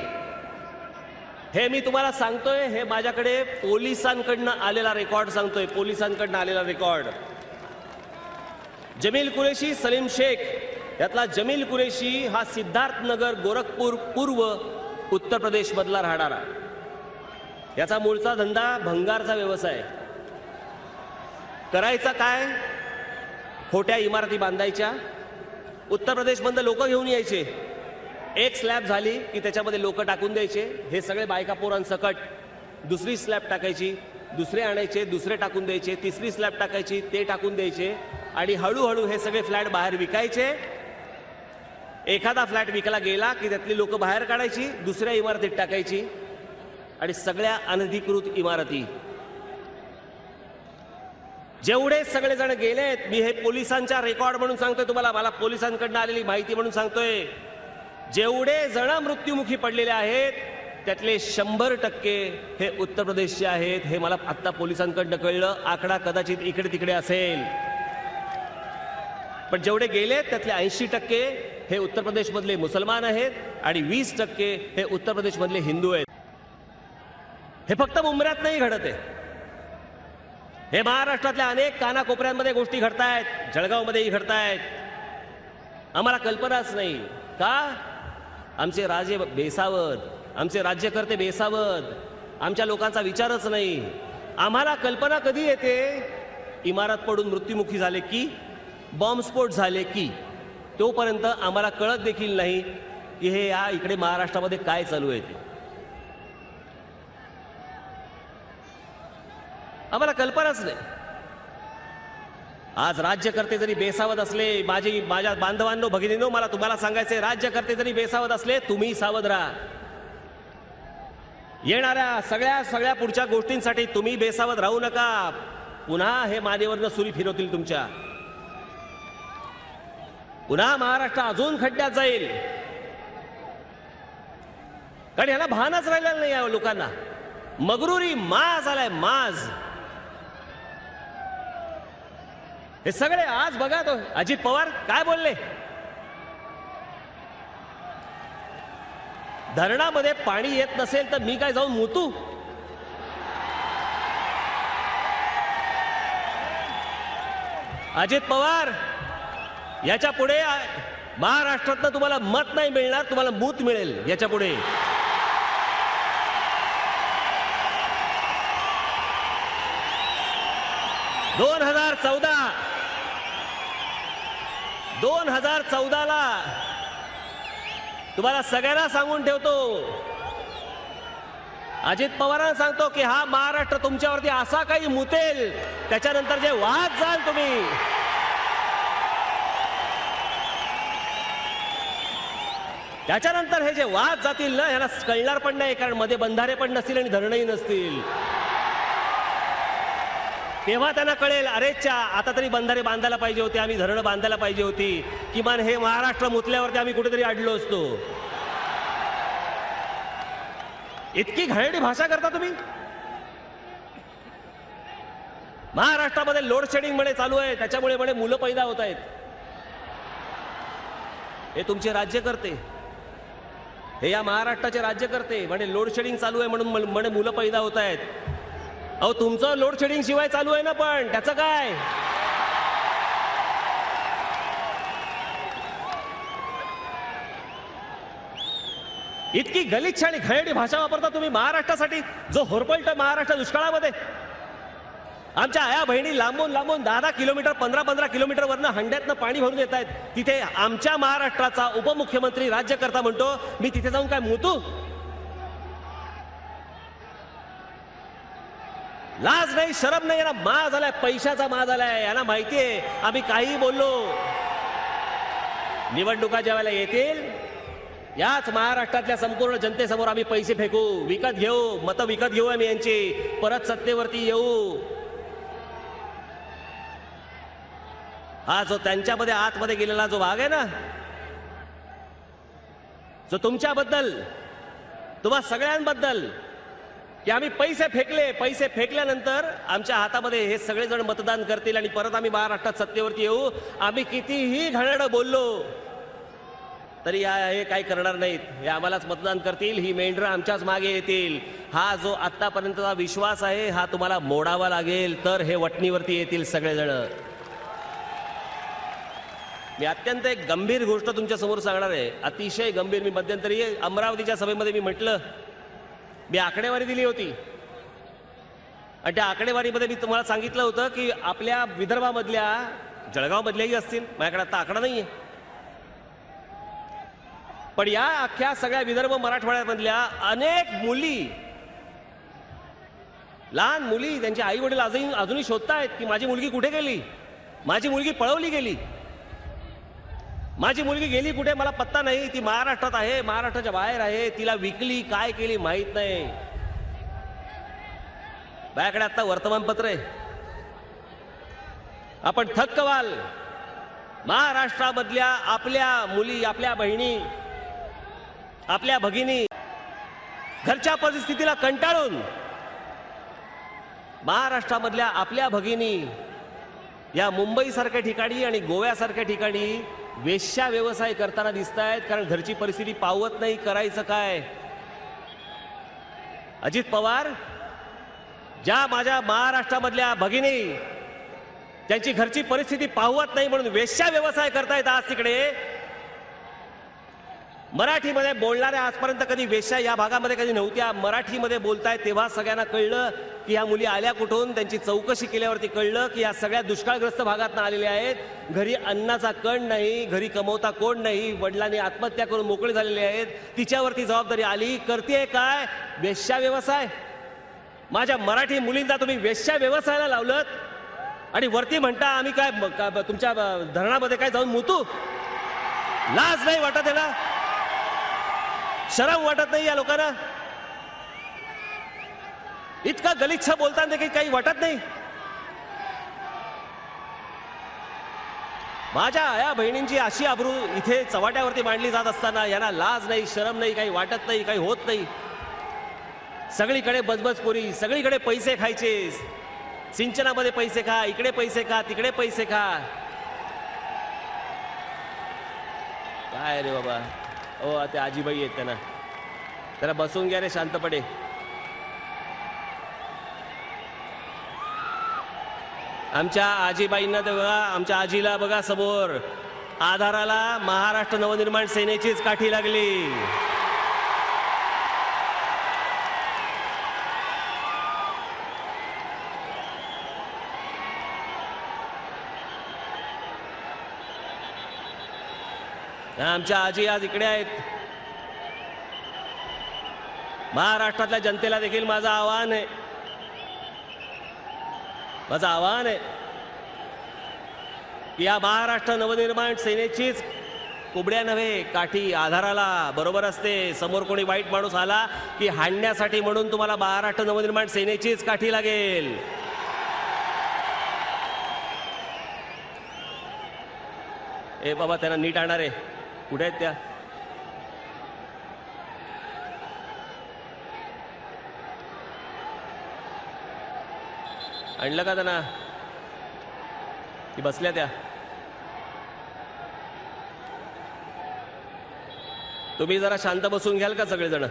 हे मी तुम्हाला सांगतोय. हे माझ्याकडे पोलिसांकडनं आलेला रेकॉर्ड सांगतोय. पोलिसांकडनं आलेला रेकॉर्ड. जमील कुरेशी, सलीम शेख, यातला जमील कुरेशी हा सिद्धार्थनगर, गोरखपूर पूर्व उत्तर प्रदेश मधला राहणारा. याचा मूळचा धंदा भंगारचा व्यवसाय. करायचा काय? खोट्या इमारती बांधायच्या. उत्तर प्रदेशमधून लोक घेऊन यायचे. एक स्लॅब झाली की त्याच्यामध्ये लोक टाकून द्यायचे. हे सगळे बायका पोरांसकट. दुसरी स्लॅब टाकायची, दुसरे आणायचे, दुसरे टाकून द्यायचे, तिसरी स्लॅब टाकायची, ते टाकून द्यायचे. आणि हळूहळू हे सगळे फ्लॅट बाहेर विकायचे. एखादा फ्लॅट विकला गेला की त्यातली लोक बाहेर काढायची, दुसऱ्या इमारतीत टाकायची. आणि सगळ्या अनधिकृत इमारती. जेवढे सगळेजण गेलेत, मी हे पोलिसांच्या रेकॉर्ड म्हणून सांगतोय तुम्हाला, मला पोलिसांकडून आलेली माहिती म्हणून सांगतोय. जेवढे जण मृत्युमुखी पडलेले आहेत त्यातले 100% हे उत्तर प्रदेशचे आहेत. हे मला आता पोलिसांकडनं कळलं. आकडा कदाचित इकडे तिकडे असेल, पण जेवढे गेलेत त्यातले 80% हे उत्तर प्रदेशमधले मुसलमान आहेत आणि 20% हे उत्तर प्रदेशमधले हिंदू आहेत. हे फक्त मुंबऱ्यात नाही घडत आहे. हे महाराष्ट्रातल्या अनेक कानाकोपऱ्यांमध्ये गोष्टी घडतायत. जळगावमध्येही घडतायत. आम्हाला कल्पनाच नाही का? आमचे राजे बेसावध, आमचे राज्यकर्ते बेसावध, आमच्या लोकांचा विचारच नाही. आम्हाला कल्पना कधी येते? इमारत पडून मृत्युमुखी झाले की, बॉम्बस्फोट झाले की. तोपर्यंत आम्हाला कळत देखील नाही की हे या इकडे महाराष्ट्रामध्ये काय चालू आहे ते आम्हाला कल्पनाच नाही. आज राज्यकर्ते जरी बेसावध असले, माझ्या बांधवांनो भगिनींनो, मला तुम्हाला सांगायचंय, राज्यकर्ते जरी बेसावध असले, तुम्ही सावध राहा. येणाऱ्या सगळ्या पुढच्या गोष्टींसाठी तुम्ही बेसावध राहू नका. पुन्हा हे मानेवरनं सुरी फिरवतील तुमच्या. पुन्हा महाराष्ट्र अजून खड्ड्यात जाईल. कारण ह्याला भानच राहिलेलं नाही या लोकांना. मगरुरी माज आलाय, माज. हे सगळे आज बघा तो अजित पवार काय बोलले. धरणामध्ये पाणी येत नसेल तर मी काय जाऊन मुतू. अजित पवार, याच्या पुढे महाराष्ट्रातनं तुम्हाला मत नाही मिळणार, तुम्हाला मूत मिळेल याच्या पुढे. $2014 2014 तुम्हाला सगळ्यांना सांगून ठेवतो, अजित पवारांना सांगतो की हा महाराष्ट्र तुमच्यावरती असा काही मुतेल, त्याच्यानंतर जे वाद जाल तुम्ही. त्याच्यानंतर हे जे वाद जातील ना, ह्याला कळणार पण नाही, कारण मध्ये बंधारे पण नसतील आणि धरणही नसतील. तेव्हा त्यांना कळेल, अरेच्या आता तरी बंधारे बांधायला पाहिजे होते, आम्ही धरणं बांधायला पाहिजे होती, किमान हे महाराष्ट्र मुतल्यावरती आम्ही कुठेतरी अडलो असतो. इतकी घाणेरडी भाषा करता तुम्ही. महाराष्ट्रामध्ये लोड शेडिंग म्हणे चालू आहे, त्याच्यामुळे म्हणे मुलं पैदा होत आहेत. हे तुमचे राज्यकर्ते, हे या महाराष्ट्राचे राज्यकर्ते म्हणे लोड शेडिंग चालू आहे म्हणून म्हणे मुलं पैदा होत आहेत. अहो तुमचं लोड शेडिंग शिवाय चालू आहे ना, पण त्याचं काय. इतकी गलिच्छ आणि घाणेरडी भाषा वापरता तुम्ही महाराष्ट्रासाठी, जो होरपळतो महाराष्ट्र दुष्काळामध्ये. आमच्या आया बहिणी लांबून 10 किलोमीटर 15 किलोमीटर वरनं हंड्यातनं पाणी भरून येत आहेत. तिथे आमच्या महाराष्ट्राचा उपमुख्यमंत्री राज्यकर्ता म्हणतो मी तिथे जाऊन काय मुतू. लाज नाही, शरम नाही, यांना माज आलाय, पैशाचा माज आलाय. यांना माहितीये आम्ही काही बोललो, निवडणुका ज्यावेळेला येतील याच महाराष्ट्रातल्या संपूर्ण जनतेसमोर आम्ही पैसे फेकू, विकत घेऊ, मतं विकत घेऊ आम्ही यांची, परत सत्तेवरती येऊ. हा जो त्यांच्यामध्ये आतमध्ये गेलेला जो भाग आहे ना, जो तुमच्याबद्दल, तुम्हा सगळ्यांबद्दल की आम्ही पैसे फेकले, पैसे फेकल्यानंतर आमच्या हातामध्ये हे सगळेजण मतदान करतील आणि परत आम्ही महाराष्ट्रात सत्तेवरती येऊ. आम्ही कितीही घाणेरडं बोललो तरी हे काही करणार नाहीत, हे आम्हालाच मतदान करतील, ही मेंढरं आमच्याच मागे येतील. हा जो आतापर्यंतचा विश्वास आहे हा तुम्हाला मोडावा लागेल, तर हे वटणीवरती येतील सगळेजण. मी अत्यंत एक गंभीर गोष्ट तुमच्या समोर सांगणार आहे, अतिशय गंभीर. मी मध्यंतरी अमरावतीच्या सभेमध्ये मी म्हटलं, मी आकडेवारी दिली होती आणि त्या आकडेवारीमध्ये मी तुम्हाला सांगितलं होतं की आपल्या विदर्भामधल्या, जळगाव मधल्याही असतील, माझ्याकडे आता आकडा नाहीये, पण या अख्ख्या सगळ्या विदर्भ मराठवाड्यामधल्या अनेक मुली, लहान मुली, त्यांचे आई वडील अजूनही शोधतायत की माझी मुलगी कुठे गेली, माझी मुलगी पळवली गेली, माझी मुलगी गेली कुठे, मला पत्ता नाही, ती महाराष्ट्रात आहे, महाराष्ट्राच्या बाहेर आहे, तिला विकली, काय केली माहित नाही. माझ्याकडे आता वर्तमानपत्र आहे, आपण थक्क व्हाल. महाराष्ट्रामधल्या आपल्या मुली, आपल्या बहिणी, आपल्या भगिनी घरच्या परिस्थितीला कंटाळून महाराष्ट्रामधल्या आपल्या भगिनी या मुंबईसारख्या ठिकाणी आणि गोव्यासारख्या ठिकाणी वेश्या व्यवसाय करताना दिसत आहेत, कारण घरची परिस्थिती पावत नाही, करायचं काय. अजित पवार, ज्या माझ्या महाराष्ट्रामधल्या भगिनी त्यांची घरची परिस्थिती पावत नाही म्हणून वेश्या व्यवसाय करतायत आज तिकडे, मराठीमध्ये बोलणाऱ्या आजपर्यंत कधी वेश्या या भागामध्ये कधी नव्हत्या. मराठीमध्ये बोलताय तेव्हा सगळ्यांना कळलं की ह्या मुली आल्या कुठून. त्यांची चौकशी केल्यावरती कळलं की या सगळ्या दुष्काळग्रस्त भागातून आलेल्या आहेत. घरी अन्नाचा कण नाही, घरी कमवता कोण नाही, वडिलांनी आत्महत्या करून मोकळे झालेले आहेत. तिच्यावरती जबाबदारी आली. करतेय काय? वेश्या व्यवसाय. माझ्या मराठी मुलींना तुम्ही वेश्या व्यवसायाला लावलं आणि वरती म्हणता आम्ही काय तुमच्या धरणामध्ये काय जाऊन मुतू? लाज नाही वाटत आहे ना? शरम वाटत नाही या लोकांना? इतका गलिच्छ बोलताना देखील काही वाटत नाही? माझ्या आया बहिणींची अशी आबरू इथे चव्हाट्यावरती मांडली जात असताना यांना लाज नाही, शरम नाही, काही वाटत नाही, काही होत नाही. सगळीकडे बजबजपुरी, सगळीकडे पैसे खायचे. सिंचनामध्ये पैसे खा, इकडे पैसे खा, तिकडे पैसे खा. काय रे बाबा? ओ ते आजीबाई आहेत त्यांना त्याला बसून घ्या रे शांतपणे. आमच्या आजीबाईंना बघा, आमच्या आजीला बघा समोर. आधाराला महाराष्ट्र नवनिर्माण सेनेचीच काठी लागली. आमच्या आजी आज इकडे आहेत. महाराष्ट्रातल्या जनतेला देखील माझं आव्हान आहे, की या महाराष्ट्र नवनिर्माण सेनेचीच कुबड्या नव्हे काठी आधाराला बरोबर असते. समोर कोणी वाईट माणूस आला की हाणण्यासाठी म्हणून तुम्हाला महाराष्ट्र नवनिर्माण सेनेचीच काठी लागेल. ए बाबा त्यांना नीट आणणार आहे. कुठे आहेत त्या? आणलं का त्यांना? की बसल्या त्या? तुम्ही जरा शांत बसून घ्याल का सगळेजण?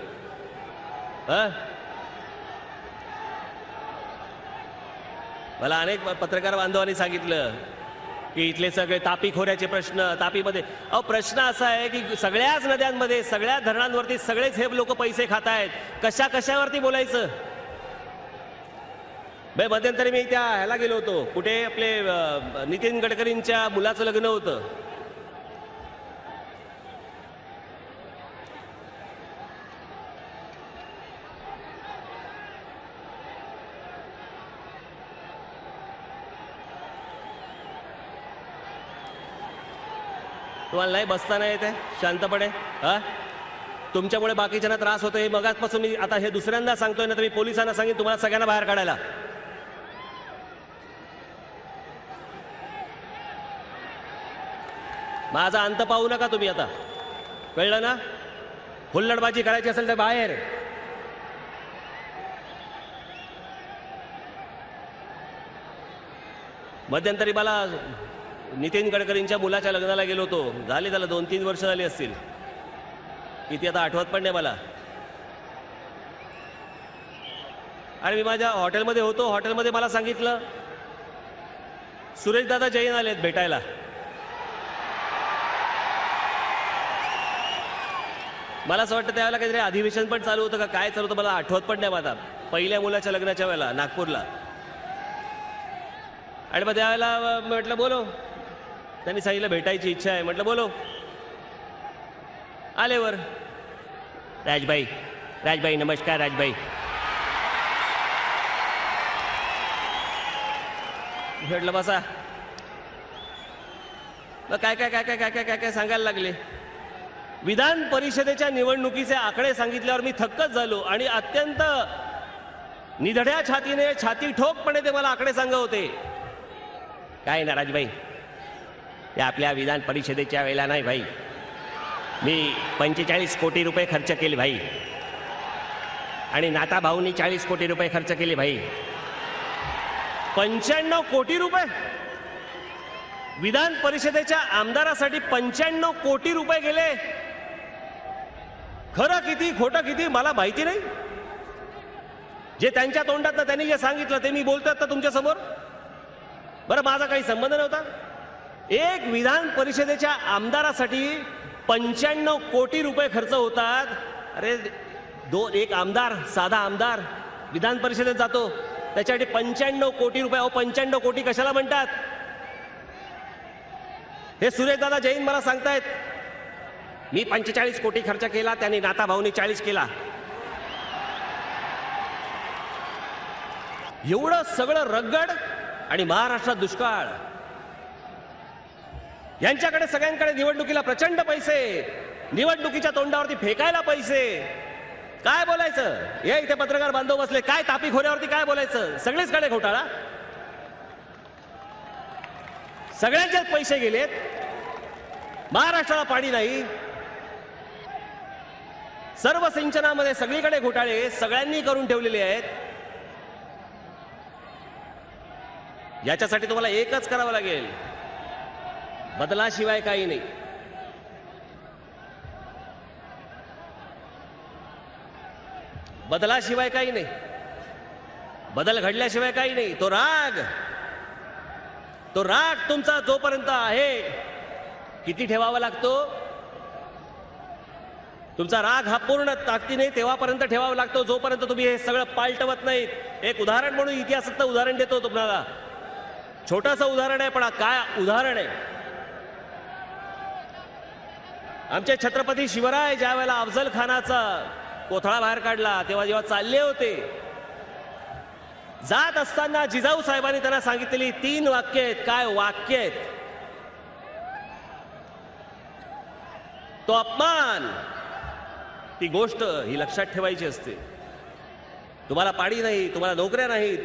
मला अनेक पत्रकार बांधवांनी सांगितलं की इथले सगळे तापी खोऱ्याचे प्रश्न, तापीमध्ये प्रश्न असा आहे की सगळ्याच नद्यांमध्ये, सगळ्या धरणांवरती सगळेच हे लोक पैसे खात आहेत. कशावरती बोलायचं? मध्यंतरी मी त्या ह्याला गेलो होतो. कुठे? आपले नितीन गडकरींच्या मुलाचं लग्न होतं. तुम्हाला नाही बसताना येते शांतपणे? तुमच्यामुळे बाकीच्यांना त्रास होतो हे मगाचपासून मी आता हे दुसऱ्यांदा सांगतोय ना, तर मी पोलिसांना सांगेन तुम्हाला सगळ्यांना बाहेर काढायला. माझा अंत पाहू नका तुम्ही आता, कळलं ना? हुल्लडबाजी करायची असेल तर बाहेर. मध्यंतरी मला नितीन गडकरींच्या मुलाच्या लग्नाला गेलो होतो. झाले त्याला 2-3 वर्ष झाली असतील. किती आता आठवत पण नाही मला. आणि मी माझ्या हॉटेलमध्ये होतो. हॉटेलमध्ये मला सांगितलं सुरेश दादा जैन आलेत भेटायला. मला असं वाटतं त्यावेळेला काहीतरी अधिवेशन पण चालू होतं का काय चालू होतं मला आठवत पण नाही माझा. पहिल्या मुलाच्या लग्नाच्या वेळेला नागपूरला. आणि मग त्यावेळेला म्हटलं बोलो. त्यांनी सांगितलं भेटायची इच्छा आहे. म्हटलं बोलो. आले वर. राजबाई नमस्कार राजबाई. म्हटलं बसा. मग काय सांगायला लागले. विधान परिषदेच्या निवडणुकीचे आकडे सांगितल्यावर मी थक्कच झालो आणि अत्यंत निधड्या छातीने, छाती ठोकपणे ते मला आकडे सांगत होते. काय ना राजबाई, या आपल्या विधान परिषदेच्या वेळेला नाही भाई, मी 45 कोटी रुपये खर्च केले भाई. आणि नाता भाऊनी 40 कोटी रुपये खर्च केले भाई. 95 कोटी रुपये विधान परिषदेच्या आमदारासाठी 95 कोटी रुपये गेले. खरं किती खोटं किती मला माहिती नाही. जे त्यांच्या तोंडात त्यांनी जे सांगितलं ते मी बोलतोय आता तुमच्या समोर. बरं, माझा काही संबंध नव्हता. एक विधान परिषदेच्या आमदारासाठी 95 कोटी रुपये खर्च होतात. अरे एक आमदार, साधा आमदार विधान परिषदेत जातो, त्याच्यासाठी 95 कोटी रुपये. 95 कोटी कशाला म्हणतात? हे सुरेशदादा जैन मला सांगतायत, मी 45 कोटी खर्च केला, त्यांनी नाता भाऊनी 40 केला. एवढं सगळं रगड आणि महाराष्ट्रात दुष्काळ. यांच्याकडे सगळ्यांकडे निवडणुकीला प्रचंड पैसे, निवडणुकीच्या तोंडावरती फेकायला पैसे. काय बोलायचं? या इथे पत्रकार बांधव बसले, काय तापी खोऱ्यावरती काय बोलायचं? सगळेचकडे घोटाळा, सगळ्यांचेच पैसे गेलेत, महाराष्ट्राला पाणी नाही, सर्व सिंचनामध्ये सगळीकडे घोटाळे सगळ्यांनी करून ठेवलेले आहेत. याच्यासाठी तुम्हाला एकच करावं लागेल, बदलाशिवाय काही नाही. बदलाशिवाय काही नाही, बदल घडल्याशिवाय काही नाही. तो राग तुमचा जोपर्यंत आहे, किती ठेवावा लागतो? तुमचा राग हा पूर्ण ताकदीने तेव्हापर्यंत ठेवावा लागतो जोपर्यंत तुम्ही हे सगळं पालटवत नाहीत. एक उदाहरण म्हणून इतिहासातलं उदाहरण देतो तुम्हाला. छोटंसं उदाहरण आहे, पण काय उदाहरण आहे. आमचे छत्रपती शिवराय ज्या वेळेला अफजल खानाचा कोथळा बाहेर काढला, तेव्हा जेव्हा चालले होते, जात असताना जिजाऊ साहेबांनी त्यांना सांगितलेली 3 वाक्य आहेत. काय वाक्य आहेत? तो अपमान, ती गोष्ट ही लक्षात ठेवायची असते. तुम्हाला पाणी नाही, तुम्हाला नोकऱ्या नाहीत,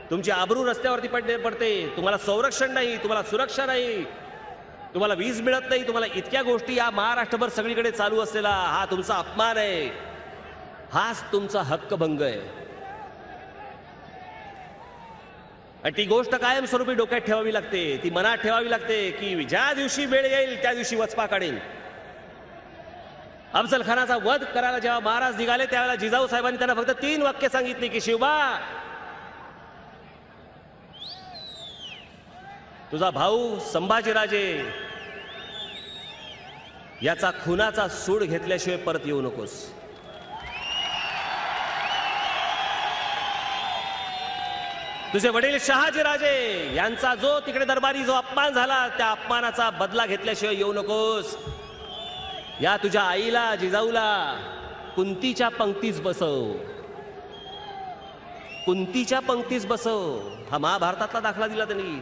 तुमची आबरू रस्त्यावरती पडते, तुम्हाला संरक्षण नाही, तुम्हाला सुरक्षा नाही, तुम्हाला वीज मिळत नाही, तुम्हाला इतक्या गोष्टी या महाराष्ट्रभर सगळीकडे चालू असलेला हा तुमचा अपमान आहे, हाच तुमचा हक्कभंग आहे. आणि ती गोष्ट कायमस्वरूपी डोक्यात ठेवावी लागते, ती मनात ठेवावी लागते की ज्या दिवशी वेळ येईल त्या दिवशी वचपा काढेल. अफजल खानाचा वध करायला जेव्हा महाराज निघाले, त्यावेळेला जिजाऊ साहेबांनी त्यांना फक्त 3 वाक्य सांगितली की शिवबा, तुझा भाऊ संभाजीराजे याचा खुनाचा सूड घेतल्याशिवाय परत येऊ नकोस. तुझे वडील शहाजीराजे यांचा जो तिकडे दरबारी जो अपमान झाला, त्या अपमानाचा बदला घेतल्याशिवाय येऊ नकोस. या तुझ्या आईला, जिजाऊला कुंतीच्या पंक्तीच बसव, कुंतीच्या पंक्तीच बसव. हा महाभारतातला दाखला दिला त्यांनी.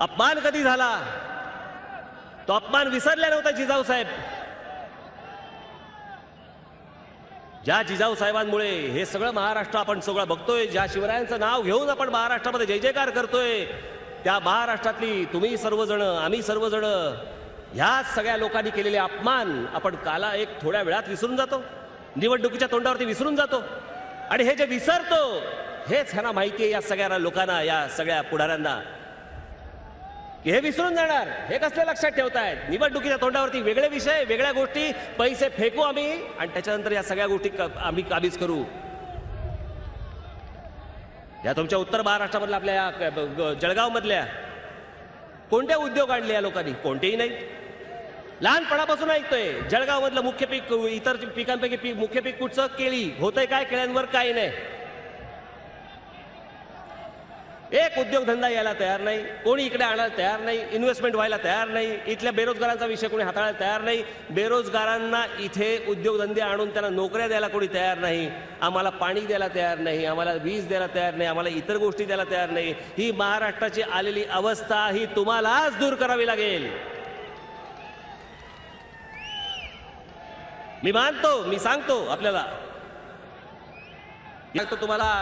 अपमान कधी झाला? तो अपमान विसरले नव्हता जिजाऊ साहेब. ज्या जिजाऊ साहेबांमुळे हे सगळं महाराष्ट्र आपण सगळं बघतोय, ज्या शिवरायांचं नाव घेऊन आपण महाराष्ट्रामध्ये जय जयकार करतोय, त्या महाराष्ट्रातली तुम्ही सर्वजण, आम्ही सर्वजण, ह्या सगळ्या लोकांनी केलेले अपमान आपण काला एक थोड्या वेळात विसरून जातो, निवडणुकीच्या तोंडावरती विसरून जातो. आणि हे जे विसरतो, हेच ह्यांना माहिती आहे, या सगळ्या लोकांना, या सगळ्या पुढाऱ्यांना, की हे विसरून जाणार. हे कसले लक्षात ठेवतायत? निवडणुकीच्या तोंडावरती वेगळे विषय, वेगळ्या गोष्टी, पैसे फेकू आम्ही आणि त्याच्यानंतर या सगळ्या गोष्टी आम्ही काबीज करू. या तुमच्या उत्तर महाराष्ट्रामधल्या, आपल्या या जळगाव मधल्या कोणत्या उद्योग आणले या लोकांनी? कोणतेही नाही. लहानपणापासून ऐकतोय जळगाव मधलं मुख्य पीक, इतर पिकांपैकी मुख्य पीक कुठचं? केळी. होतंय काय? केळ्यांवर काही नाही. एक उद्योगधंदा यायला तयार नाही, कोणी इकडे आणायला तयार नाही, इन्व्हेस्टमेंट व्हायला तयार नाही. इथल्या बेरोजगारांचा विषय कोणी हाताळायला तयार नाही. बेरोजगारांना इथे उद्योगधंदे आणून त्यांना नोकऱ्या द्यायला कोणी तयार नाही. आम्हाला पाणी द्यायला तयार नाही, आम्हाला वीज द्यायला तयार नाही, आम्हाला इतर गोष्टी द्यायला तयार नाही. ही महाराष्ट्राची आलेली अवस्था ही तुम्हालाच दूर करावी लागेल. मी मानतो, मी सांगतो आपल्याला, तुम्हाला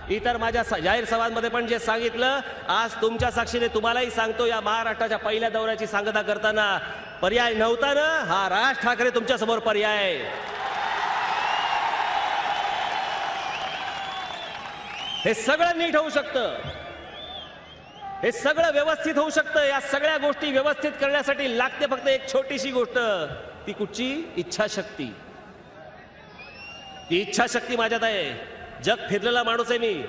इतर माझ्या जाहीर सभांमध्ये पण जे सांगितलं, आज तुमच्या साक्षीने तुम्हालाही सांगतो, या महाराष्ट्राच्या पहिल्या दौऱ्याची सांगता करताना पर्याय नव्हता ना, हा राज ठाकरे तुमच्या समोर पर्याय आहे. हे सगळं नीट होऊ शकतं, हे सगळं व्यवस्थित होऊ शकतं. या सगळ्या गोष्टी व्यवस्थित करण्यासाठी लागते फक्त एक छोटीशी गोष्ट. ती कुठची? इच्छाशक्ती. ती इच्छाशक्ती माझ्यात आहे. जग फिरलेला माणूस आहे मी.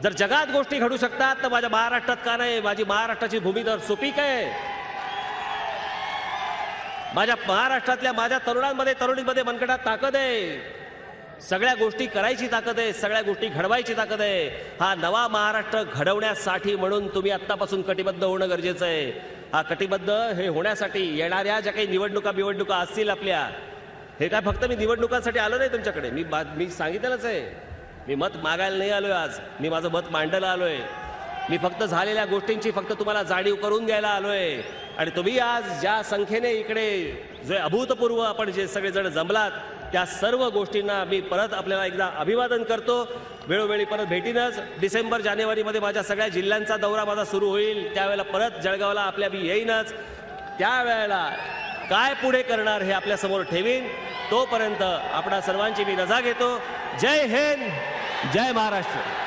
जर जगात गोष्टी घडू शकतात तर माझ्या महाराष्ट्रात का नाही? माझी महाराष्ट्राची भूमी तर सुपीक आहे. माझ्या महाराष्ट्रातल्या माझ्या तरुणांमध्ये तरुणींमध्ये मनगटात ताकद आहे. सगळ्या गोष्टी करायची ताकद आहे, सगळ्या गोष्टी घडवायची ताकद आहे. हा नवा महाराष्ट्र घडवण्यासाठी म्हणून तुम्ही आत्तापासून कटिबद्ध होणं गरजेचं आहे. हा कटिबद्ध हे होण्यासाठी येणाऱ्या ज्या काही निवडणुका असतील आपल्या, हे काय फक्त मी निवडणुकांसाठी आलो नाही तुमच्याकडे. मी सांगितलंच आहे, मी मत मागायला नाही आलोय आज, मी माझं मत मांडायला आलोय. मी फक्त झालेल्या गोष्टींची फक्त तुम्हाला जाणीव करून द्यायला आलोय. आणि तुम्ही आज ज्या संख्येने इकडे जे अभूतपूर्व आपण जे सगळेजण जमलात, त्या सर्व गोष्टींना मी परत आपल्याला एकदा अभिवादन करतो. वेळोवेळी परत भेटीनच. डिसेंबर जानेवारीमध्ये माझ्या सगळ्या जिल्ह्यांचा दौरा माझा सुरू होईल, त्यावेळेला परत जळगावला आपल्या मी येईनच. त्यावेळेला काय पुढे करणार हे आपल्या समोर ठेवीन. तोपर्यंत आपणा सर्वांची मी रजा घेतो. जय हिंद, जय महाराष्ट्र.